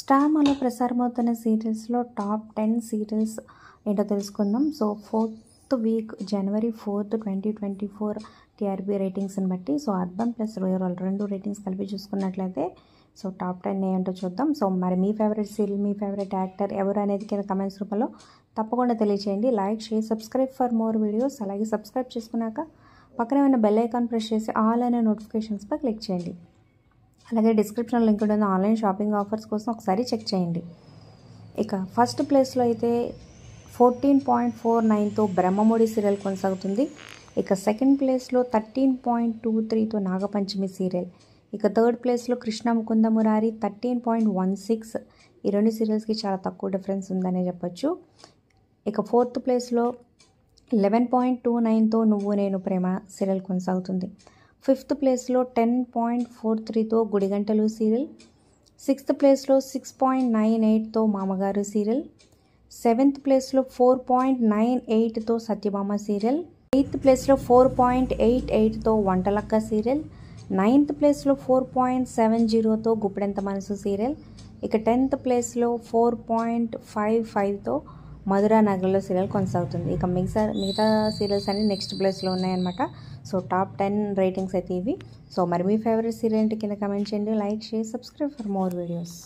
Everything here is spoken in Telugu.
స్టార్ మాలో ప్రసారమవుతున్న సీరియల్స్లో టాప్ 10 సీరియల్స్ ఏంటో తెలుసుకుందాం. సో 4th వీక్ జనవరి 4th 2024 టీఆర్పీ రేటింగ్స్ని బట్టి సో అర్బన్ ప్లస్ రూరల్ రెండు రేటింగ్స్ కలిపి చూసుకున్నట్లయితే సో టాప్ 10 ఏంటో చూద్దాం. సో మరి మీ ఫేవరెట్ సీరియల్, మీ ఫేవరెట్ యాక్టర్ ఎవరు అనేది కింద కమెంట్స్ రూపంలో తప్పకుండా తెలియచేయండి. Like, share, subscribe for more videos. అలాగే సబ్స్క్రైబ్ చేసుకున్నాక పక్కనే ఉన్న బెల్ ఐకాన్ ప్రెస్ చేసి ఆల్ అనే నోటిఫికేషన్స్పై క్లిక్ చేయండి. అలాగే డిస్క్రిప్షన్లో లింక్ ఉన్న ఆన్లైన్ షాపింగ్ ఆఫర్స్ కోసం ఒకసారి చెక్ చేయండి. ఇక ఫస్ట్ ప్లేస్లో అయితే 14.49తో బ్రహ్మముడి సీరియల్ కొనసాగుతుంది. ఇక సెకండ్ ప్లేస్లో 13.23తో నాగపంచమి సీరియల్. ఇక థర్డ్ ప్లేస్లో కృష్ణ ముకుంద మురారి 13.16. ఈ రెండు సీరియల్స్కి చాలా తక్కువ డిఫరెన్స్ ఉందనే చెప్పొచ్చు. ఇక ఫోర్త్ ప్లేస్లో 11.29తో నువ్వు నేను ప్రేమ సీరియల్ కొనసాగుతుంది. ఫిఫ్త్ ప్లేస్లో 10.43తో గుడిగంటలు సీరియల్. సిక్స్త్ ప్లేస్లో 6.98తో మామగారు సీరియల్. సెవెంత్ ప్లేస్లో 4.98తో సత్యభామ సీరియల్. ఎయిత్ ప్లేస్లో 4.88తో వంటలక్క సీరియల్. నైన్త్ ప్లేస్లో 4.70తో గుప్పెడంత మనసు సీరియల్. ఇక 10th ప్లేస్లో 4.55తో మధురా నగర్లో సీరియల్ కొనసాగుతుంది. ఇక మిగతా సీరియల్స్ అన్ని నెక్స్ట్ ప్లేస్లో ఉన్నాయన్నమాట. సో టాప్ 10 రేటింగ్స్ అయితే ఇవి. సో మరి మీ ఫేవరెట్ సీరియల్ ఏంటి కింద కమెంట్ చేయండి. Like, share, subscribe for more videos.